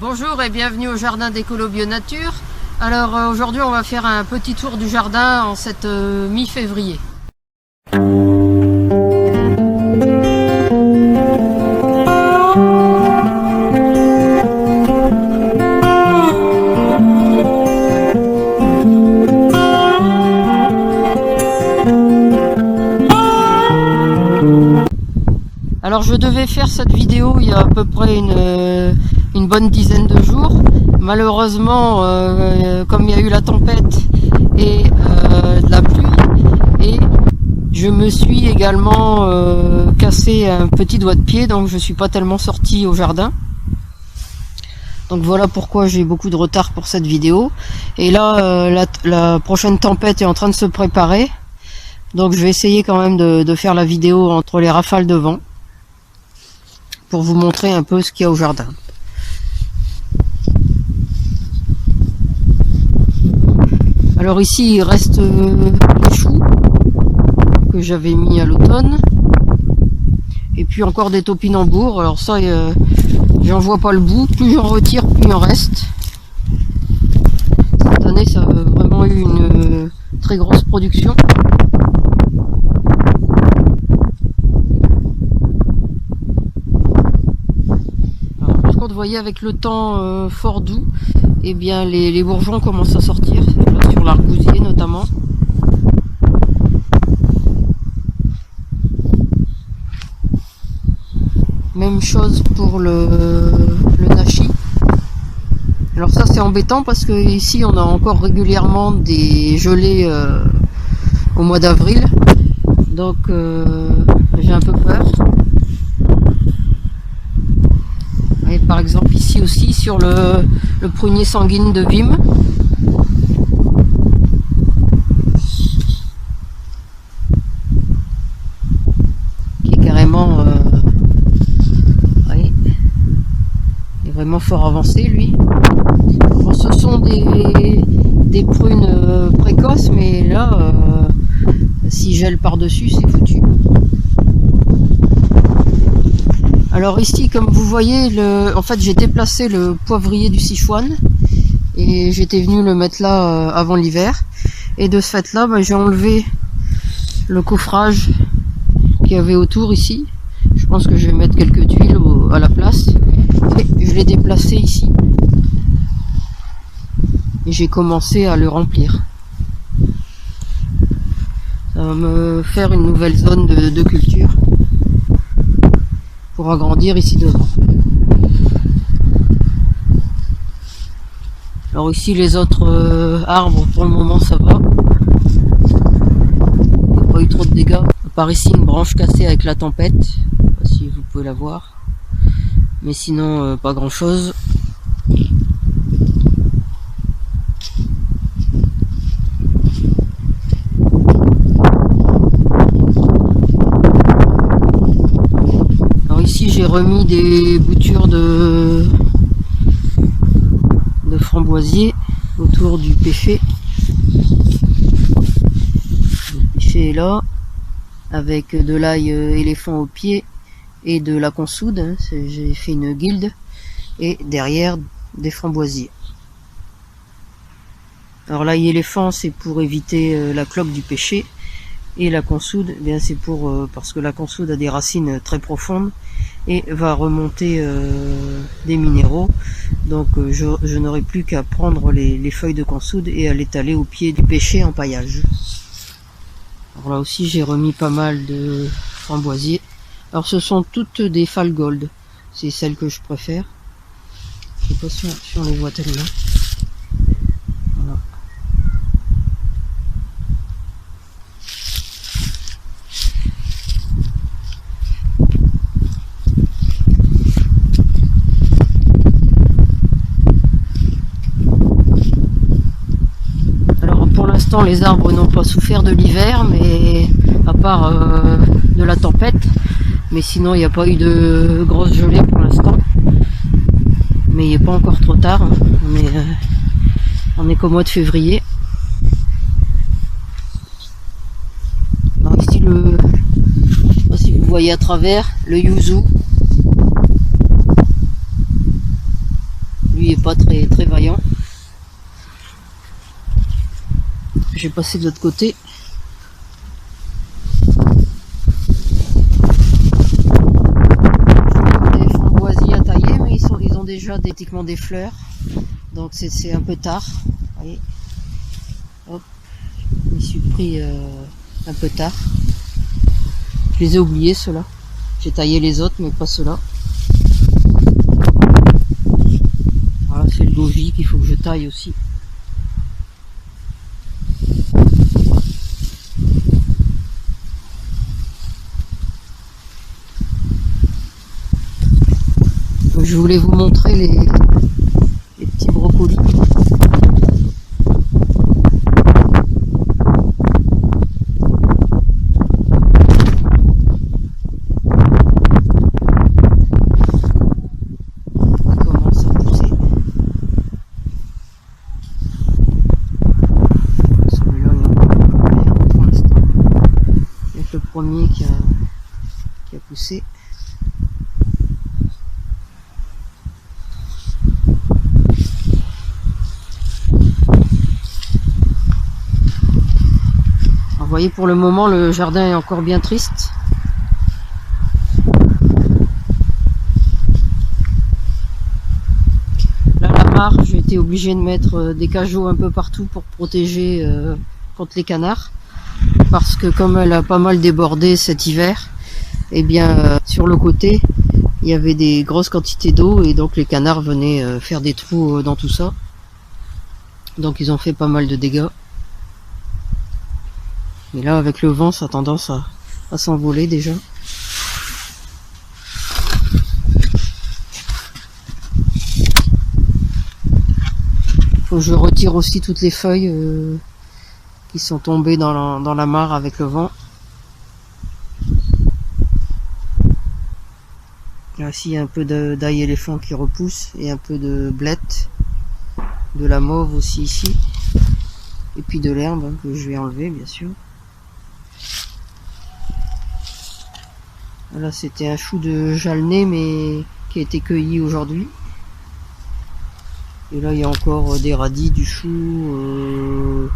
Bonjour et bienvenue au jardin d'Écolo Bio Nature. Alors aujourd'hui on va faire un petit tour du jardin en cette mi-février. Alors je devais faire cette vidéo il y a à peu près une bonne dizaine de jours. Malheureusement, comme il y a eu la tempête et de la pluie, et je me suis également cassé un petit doigt de pied, donc je suis pas tellement sorti au jardin. Donc voilà pourquoi j'ai beaucoup de retard pour cette vidéo. Et là, la prochaine tempête est en train de se préparer. Donc je vais essayer quand même de faire la vidéo entre les rafales de vent, pour vous montrer un peu ce qu'il y a au jardin. Alors ici il reste les choux que j'avais mis à l'automne, et puis encore des topinambours. Alors ça j'en vois pas le bout, plus j'en retire plus il en reste. Cette année ça a vraiment eu une très grosse production. Vous voyez, avec le temps fort doux, et bien les bourgeons commencent à sortir, là, sur l'argousier notamment. Même chose pour le nachi. Alors ça c'est embêtant parce que ici on a encore régulièrement des gelées au mois d'avril, donc j'ai un peu peur. Et par exemple ici aussi sur le prunier sanguine de Vim, qui est carrément oui, est vraiment fort avancé lui. Bon, ce sont des prunes précoces, mais là s'il gèle par dessus c'est foutu. Alors ici, comme vous voyez, en fait j'ai déplacé le poivrier du Sichuan et j'étais venu le mettre là avant l'hiver, et de ce fait là j'ai enlevé le coffrage qu'il y avait autour ici. Je pense que je vais mettre quelques tuiles à la place, et je l'ai déplacé ici et j'ai commencé à le remplir. Ça va me faire une nouvelle zone de culture pour agrandir ici devant. Alors ici les autres arbres pour le moment ça va, il n'y a pas eu trop de dégâts, à part ici une branche cassée avec la tempête, je sais pas si vous pouvez la voir, mais sinon pas grand chose. Ici j'ai remis des boutures de framboisier autour du pêcher. Le pêcher est là, avec de l'ail éléphant au pied et de la consoude. J'ai fait une guilde, et derrière des framboisiers. Alors l'ail éléphant c'est pour éviter la cloque du pêcher, et la consoude, eh bien c'est pour parce que la consoude a des racines très profondes et va remonter des minéraux, donc je n'aurai plus qu'à prendre les feuilles de consoude et à l'étaler au pied du pêcher en paillage. Alors là aussi j'ai remis pas mal de framboisiers. Alors ce sont toutes des Fall Gold, c'est celles que je préfère. Je sais pas si on les voit tellement. Voilà. Les arbres n'ont pas souffert de l'hiver, mais à part de la tempête, mais sinon il n'y a pas eu de grosses gelées pour l'instant. Mais il n'est pas encore trop tard, on est qu'au mois de février. Alors ici je sais pas si vous voyez à travers le yuzu. pas très vaillant. Je vais passer de l'autre côté. Des framboisiers à tailler, mais ils ont déjà pratiquement des fleurs. Donc c'est un peu tard. Vous voyez. Hop. Je m'y suis pris un peu tard. Je les ai oubliés ceux-là. J'ai taillé les autres, mais pas ceux-là. Voilà, c'est le goji qu'il faut que je taille aussi. Donc, je voulais vous montrer les petits brocolis. Premier qui a poussé. Alors, vous voyez, pour le moment le jardin est encore bien triste. Là, la mare, j'ai été obligé de mettre des cajots un peu partout pour protéger contre les canards. Parce que comme elle a pas mal débordé cet hiver, et bien sur le côté il y avait des grosses quantités d'eau et donc les canards venaient faire des trous dans tout ça. Donc ils ont fait pas mal de dégâts. Mais là avec le vent ça a tendance à s'envoler déjà. Faut que je retire aussi toutes les feuilles qui sont tombés dans la mare avec le vent. Là aussi il y a un peu d'ail éléphant qui repousse et un peu de blette, de la mauve aussi ici, et puis de l'herbe hein, que je vais enlever bien sûr. Là c'était un chou de jalnais mais qui a été cueilli aujourd'hui. Et là il y a encore des radis, du chou,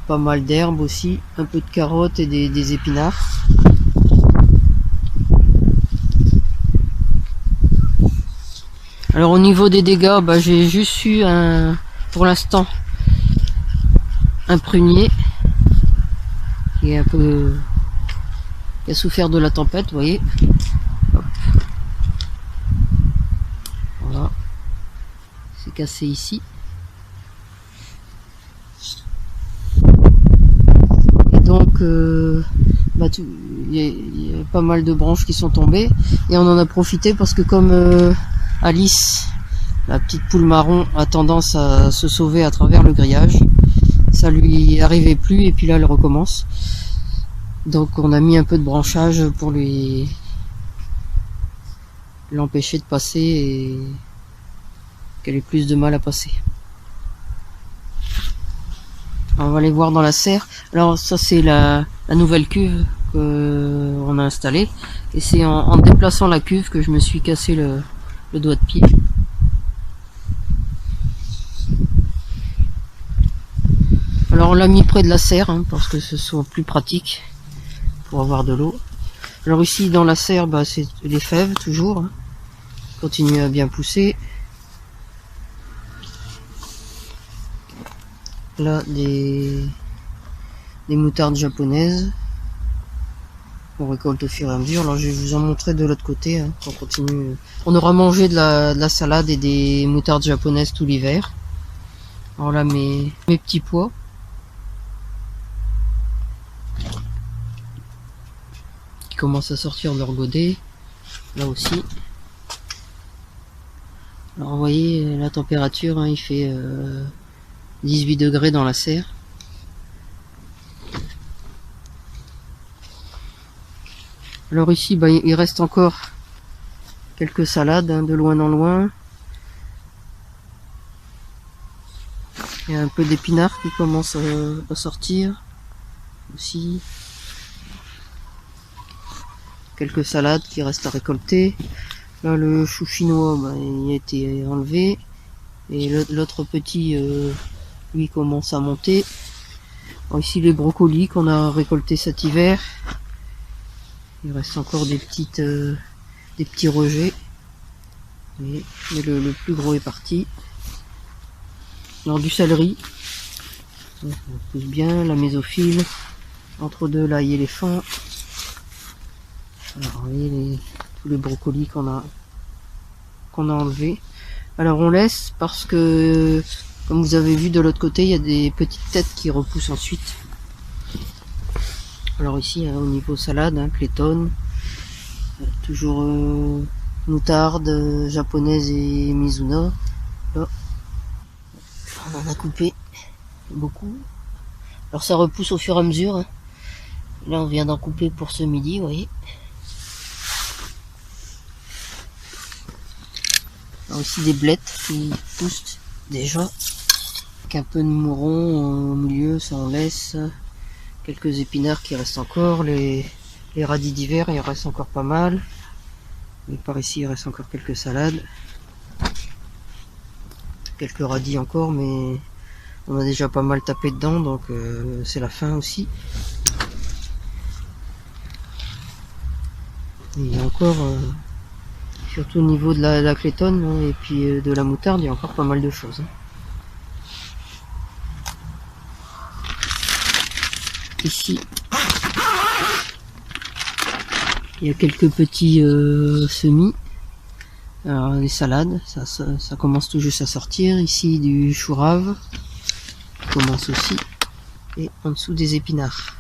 pas mal d'herbes aussi, un peu de carottes et des épinards. Alors au niveau des dégâts, bah, j'ai juste eu pour l'instant un prunier qui est qui a souffert de la tempête, vous voyez. Hop. Voilà, c'est cassé ici. Donc bah, il y a pas mal de branches qui sont tombées et on en a profité parce que comme Alice, la petite poule marron, a tendance à se sauver à travers le grillage, ça lui arrivait plus et puis là elle recommence. Donc on a mis un peu de branchage pour l'empêcher de passer et qu'elle ait plus de mal à passer. On va aller voir dans la serre. Alors ça c'est la nouvelle cuve qu'on a installée. Et c'est en déplaçant la cuve que je me suis cassé le doigt de pied. Alors on l'a mis près de la serre hein, parce que ce soit plus pratique pour avoir de l'eau. Alors ici dans la serre, bah, c'est les fèves toujours. Hein. Continue à bien pousser. Là des moutardes japonaises qu'on récolte au fur et à mesure. Alors je vais vous en montrer de l'autre côté hein, on continue. On aura mangé de la salade et des moutardes japonaises tout l'hiver. Alors là mes petits pois qui commencent à sortir de leur godet là aussi. Alors vous voyez la température hein, il fait 18 degrés dans la serre. Alors ici bah, il reste encore quelques salades hein, de loin en loin. Il y a un peu d'épinards qui commencent à sortir aussi. Quelques salades qui restent à récolter. Là le chou chinois bah, il a été enlevé. Et l'autre petit, lui, commence à monter. Bon, ici les brocolis qu'on a récoltés cet hiver. Il reste encore des petits rejets. Mais le plus gros est parti. Alors du céleri. On pousse bien, la mésophile. Entre deux, l'ail éléphant. Alors, vous voyez tous les brocolis qu'on a enlevés. Alors on laisse parce que, comme vous avez vu de l'autre côté, il y a des petites têtes qui repoussent ensuite. Alors ici, au niveau salade, Clayton, toujours moutarde japonaise et Mizuna. Là, on en a coupé beaucoup. Alors ça repousse au fur et à mesure. Là on vient d'en couper pour ce midi, vous voyez. Alors ici des blettes qui poussent déjà. Avec un peu de mouron au milieu, ça on laisse. Quelques épinards qui restent encore. Les radis d'hiver, il reste encore pas mal. Et par ici il reste encore quelques salades. Quelques radis encore, mais on a déjà pas mal tapé dedans, donc c'est la fin aussi. Et il y a encore, surtout au niveau de la Clayton et puis de la moutarde, il y a encore pas mal de choses. Ici, il y a quelques petits semis. Alors les salades, ça commence tout juste à sortir. Ici du chou rave commence aussi. Et en dessous des épinards.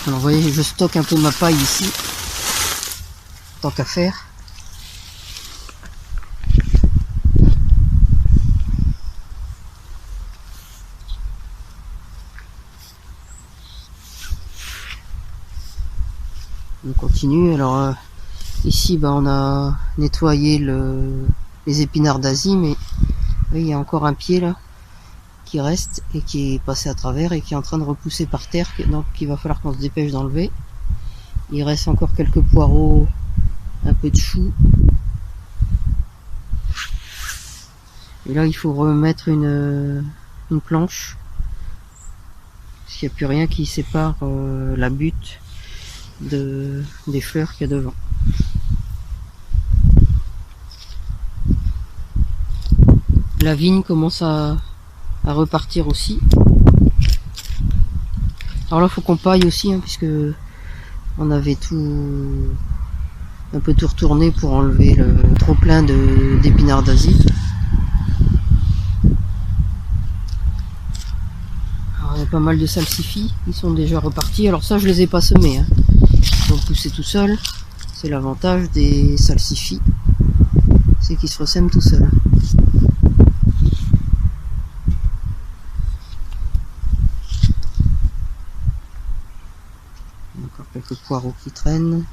Alors vous voyez, je stocke un peu ma paille ici, tant qu'à faire. On continue. Alors ici on a nettoyé les épinards d'Asie, mais oui, il y a encore un pied là qui reste et qui est passé à travers et qui est en train de repousser par terre, donc il va falloir qu'on se dépêche d'enlever. Il reste encore quelques poireaux, un peu de chou. Et là il faut remettre une planche, parce qu'il n'y a plus rien qui sépare la butte des fleurs qu'il y a devant. La vigne commence à repartir aussi. Alors là faut qu'on paille aussi, puisque on avait un peu tout retourné pour enlever le trop plein d'épinards d'Asie. Alors il y a pas mal de salsifis, ils sont déjà repartis. Alors ça je les ai pas semés, ils vont pousser tout seuls. C'est l'avantage des salsifis, c'est qu'ils se ressèment tout seuls. Encore quelques poireaux qui traînent.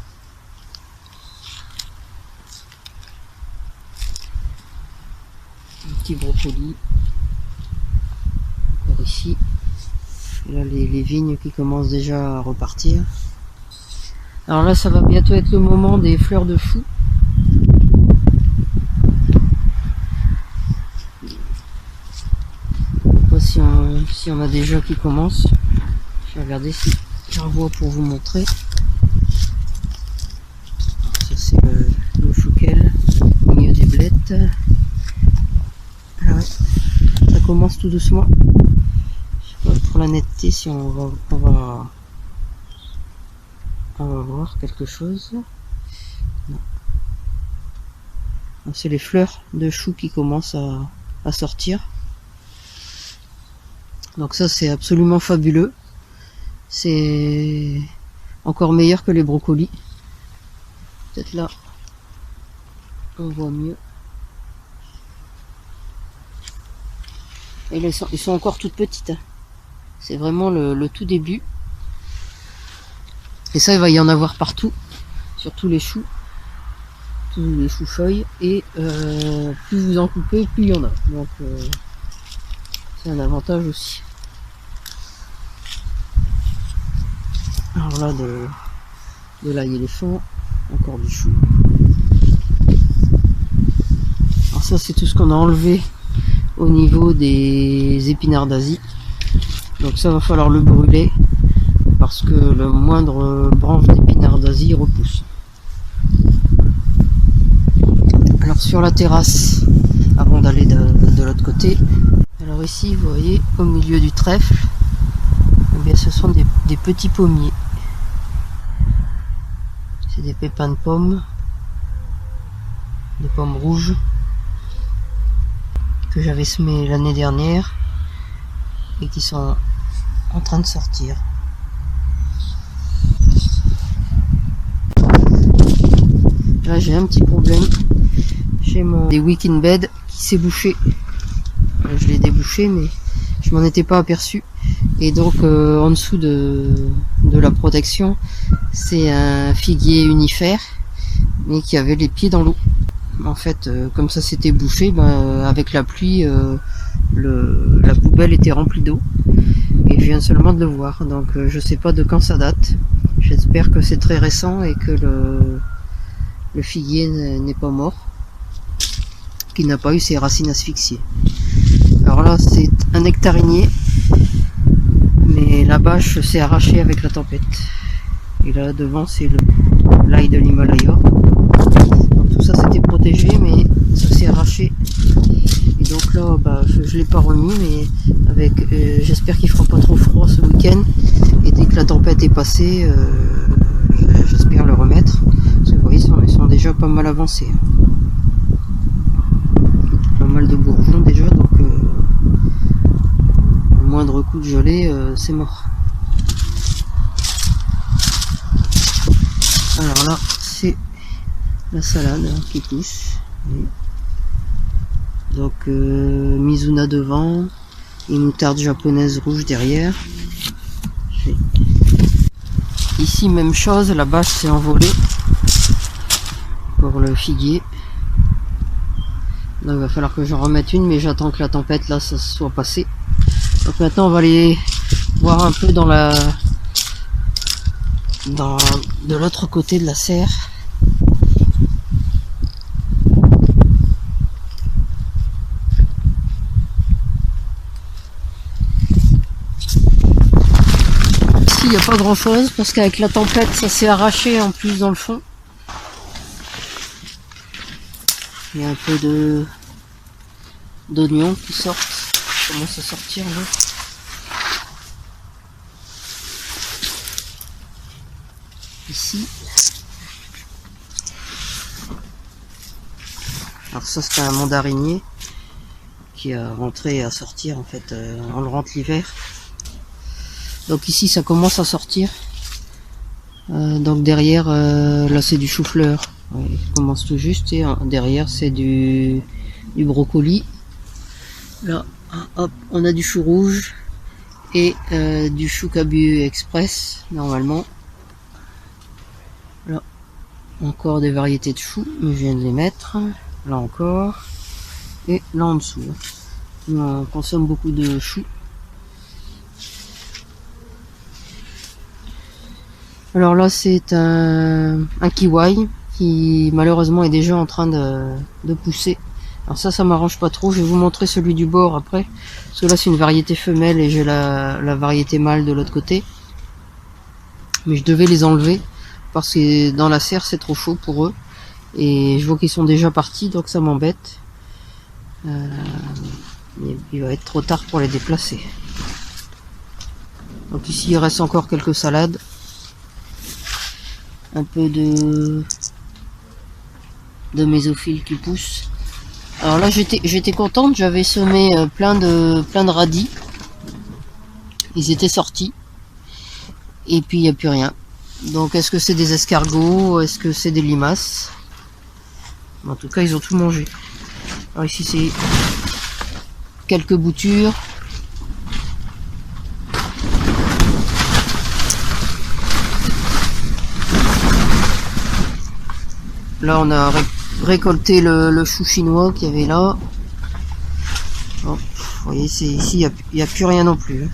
Un petit brocoli. Encore ici. Et là les vignes qui commencent déjà à repartir. Alors là ça va bientôt être le moment des fleurs de chou. Si on a déjà qui commence. Je vais regarder si j'en vois pour vous montrer. Ça c'est le chouquel au milieu des blettes. Ah ouais, ça commence tout doucement. Je sais pas pour la netteté si on va voir quelque chose. Non. C'est les fleurs de chou qui commencent à sortir. Donc ça c'est absolument fabuleux. C'est encore meilleur que les brocolis. Peut-être là on voit mieux. Et ils sont encore toutes petites. C'est vraiment le tout début. Et ça il va y en avoir partout. Sur tous les choux. Tous les choux-feuilles. Et plus vous en coupez, plus il y en a. Donc c'est un avantage aussi. Alors là de l'ail éléphant. encore du chou. Alors ça c'est tout ce qu'on a enlevé au niveau des épinards d'Asie. Donc ça va falloir le brûler parce que le moindre branche d'épinards d'Asie repousse. Alors sur la terrasse, avant d'aller de l'autre côté, alors ici vous voyez au milieu du trèfle, eh bien, ce sont des petits pommiers. C'est des pépins de pommes, des pommes rouges que j'avais semées l'année dernière et qui sont en train de sortir. Là j'ai un petit problème, j'ai des week-end bed qui s'est bouché. Je l'ai débouché mais je m'en étais pas aperçu, et donc en dessous de la protection c'est un figuier unifère mais qui avait les pieds dans l'eau. En fait comme ça s'était bouché, avec la pluie la poubelle était remplie d'eau et je viens seulement de le voir, donc je sais pas de quand ça date. J'espère que c'est très récent et que le figuier n'est pas mort, qu'il n'a pas eu ses racines asphyxiées. Alors là c'est un nectarinier, mais la bâche s'est arrachée avec la tempête. Et là devant c'est l'ail de l'Himalaya. Donc tout ça c'était protégé mais ça s'est arraché. Et donc là je l'ai pas remis, mais avec j'espère qu'il fera pas trop froid ce week-end. Et dès que la tempête est passée, j'espère le remettre. Parce que vous voyez ils sont déjà pas mal avancés. Pas mal de bourgeons déjà, donc le moindre coup de gelée c'est mort. Alors là c'est la salade qui pousse. Donc Mizuna devant, une moutarde japonaise rouge derrière. Ici même chose, la bâche s'est envolée pour le figuier. Donc il va falloir que j'en remette une, mais j'attends que la tempête là ça soit passé. Donc maintenant on va aller voir un peu de l'autre côté de la serre. Ici il n'y a pas grand chose parce qu'avec la tempête ça s'est arraché en plus dans le fond. Il y a un peu d'oignons qui sortent, qui commencent à sortir là. Ici. Alors ça c'est un mandarinier qui a rentré et à sortir en fait, on le rentre l'hiver. Donc ici ça commence à sortir. Donc derrière là c'est du chou-fleur. Ouais, il commence tout juste, et derrière c'est du brocoli. Là, hop, on a du chou rouge et du chou cabu express normalement. Là, encore des variétés de choux, mais je viens de les mettre. Là encore, et là en dessous. On consomme beaucoup de choux. Alors là c'est un kiwi qui malheureusement est déjà en train de pousser. Alors ça m'arrange pas trop, je vais vous montrer celui du bord après, parce que là c'est une variété femelle et j'ai la variété mâle de l'autre côté. Mais je devais les enlever parce que dans la serre c'est trop chaud pour eux, et je vois qu'ils sont déjà partis, donc ça m'embête. Il va être trop tard pour les déplacer. Donc ici il reste encore quelques salades, un peu de mésophiles qui poussent. Alors là j'étais contente, j'avais semé plein de radis, ils étaient sortis et puis il n'y a plus rien. Donc est-ce que c'est des escargots, est-ce que c'est des limaces? En tout cas ils ont tout mangé. Alors ici c'est quelques boutures. Là on a récolté le chou chinois qu'il y avait là. Bon, vous voyez, ici il n'y a plus rien non plus.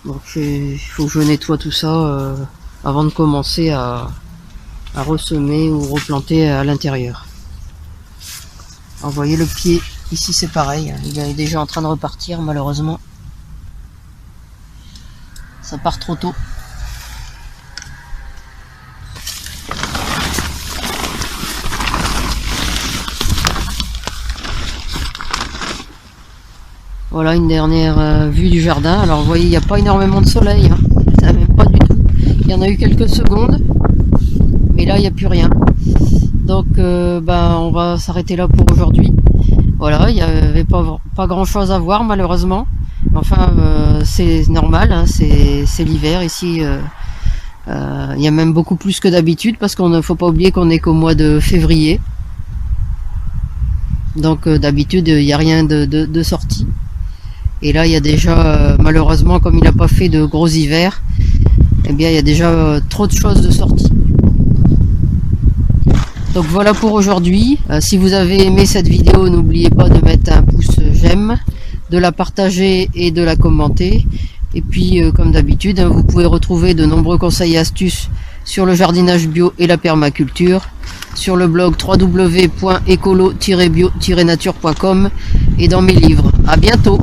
Donc il faut que je nettoie tout ça avant de commencer à ressemer ou replanter à l'intérieur. Vous voyez le pied, ici c'est pareil, il est déjà en train de repartir malheureusement. Ça part trop tôt. Voilà une dernière vue du jardin. Alors vous voyez, il n'y a pas énormément de soleil, hein. Même pas du tout. Il y en a eu quelques secondes, mais là il n'y a plus rien. Donc on va s'arrêter là pour aujourd'hui. Voilà, il n'y avait pas grand chose à voir malheureusement. Enfin c'est normal, hein, c'est l'hiver ici. Il y a même beaucoup plus que d'habitude parce qu'on ne faut pas oublier qu'on est qu'au mois de février. Donc d'habitude il n'y a rien de sorti. Et là il y a déjà malheureusement, comme il n'a pas fait de gros hiver, eh bien il y a déjà trop de choses de sortie. Donc voilà pour aujourd'hui. Si vous avez aimé cette vidéo, n'oubliez pas de mettre un pouce j'aime, de la partager et de la commenter. Et puis comme d'habitude, hein, vous pouvez retrouver de nombreux conseils et astuces sur le jardinage bio et la permaculture sur le blog www.écolo-bio-nature.com et dans mes livres. À bientôt.